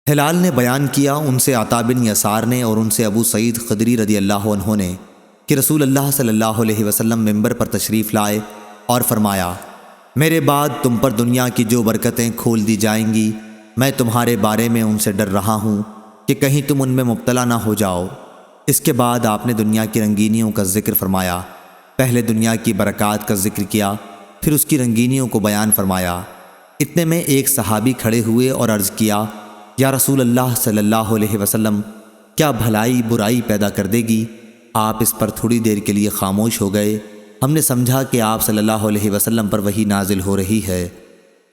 ہلال نے بیان کیا ان سے عطا بن یسار نے اور ان سے ابو سعید خدری رضی اللہ عنہ نے کہ رسول اللہ صلی اللہ علیہ وسلم ممبر پر تشریف لائے اور فرمایا، میرے بعد تم پر دنیا کی جو برکتیں کھول دی جائیں گی، میں تمہارے بارے میں ان سے ڈر رہا ہوں کہ کہیں تم ان میں مبتلا نہ ہو جاؤ۔ اس کے بعد آپ نے دنیا کی رنگینیوں کا ذکر فرمایا۔ پہلے دنیا کی برکات کا ذکر کیا، پھر اس کی رنگینیوں کو بیان فرمایا۔ اتنے میں ایک صحابی کھڑے ہوئے اور عرض کیا، یا رسول اللہ صلی اللہ علیہ وسلم، کیا بھلائی برائی پیدا کر دے گی؟ آپ اس پر تھوڑی دیر کے لیے خاموش ہو گئے۔ ہم نے سمجھا کہ آپ صلی اللہ علیہ وسلم پر وحی نازل ہو رہی ہے۔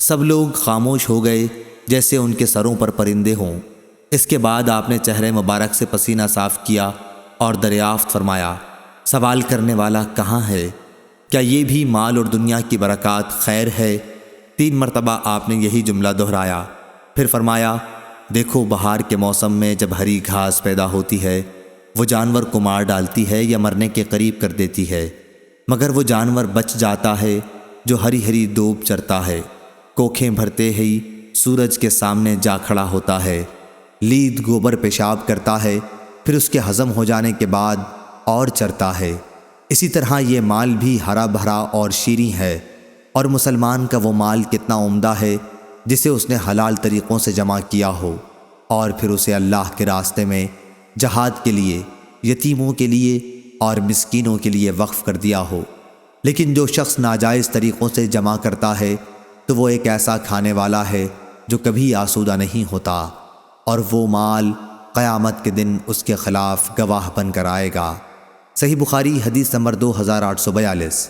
سب لوگ خاموش ہو گئے جیسے ان کے سروں پر پرندے ہوں۔ اس کے بعد آپ نے چہرے مبارک سے پسینہ صاف کیا اور دریافت فرمایا، سوال کرنے والا کہاں ہے؟ کیا یہ بھی مال اور دنیا کی برکات خیر ہے؟ 3 مرتبہ آپ نے یہی جملہ دہرایا۔ پھر فرمایا، دیکھو بہار کے موسم میں جب ہری گھاس پیدا ہوتی ہے، وہ جانور کو مار ڈالتی ہے یا مرنے کے قریب کر دیتی ہے، مگر وہ جانور بچ جاتا ہے جو ہری ہری دوب چرتا ہے، کوکھیں بھرتے ہی سورج کے سامنے جا کھڑا ہوتا ہے، لید گوبر پیشاب کرتا ہے، پھر اس کے ہضم ہو جانے کے بعد اور چرتا ہے۔ اسی طرح یہ مال بھی ہرا بھرا اور شیریں ہے، اور مسلمان کا وہ مال کتنا عمدہ ہے جسے اس نے حلال طریقوں سے جمع کیا ہو، اور پھر اسے اللہ کے راستے میں جہاد کے لیے، یتیموں کے لیے اور مسکینوں کے لیے وقف کر دیا ہو۔ لیکن جو شخص ناجائز طریقوں سے جمع کرتا ہے تو وہ ایک ایسا کھانے والا ہے جو کبھی آسودہ نہیں ہوتا، اور وہ مال قیامت کے دن اس کے خلاف گواہ بن کر آئے گا۔ صحیح بخاری حدیث نمبر 2842۔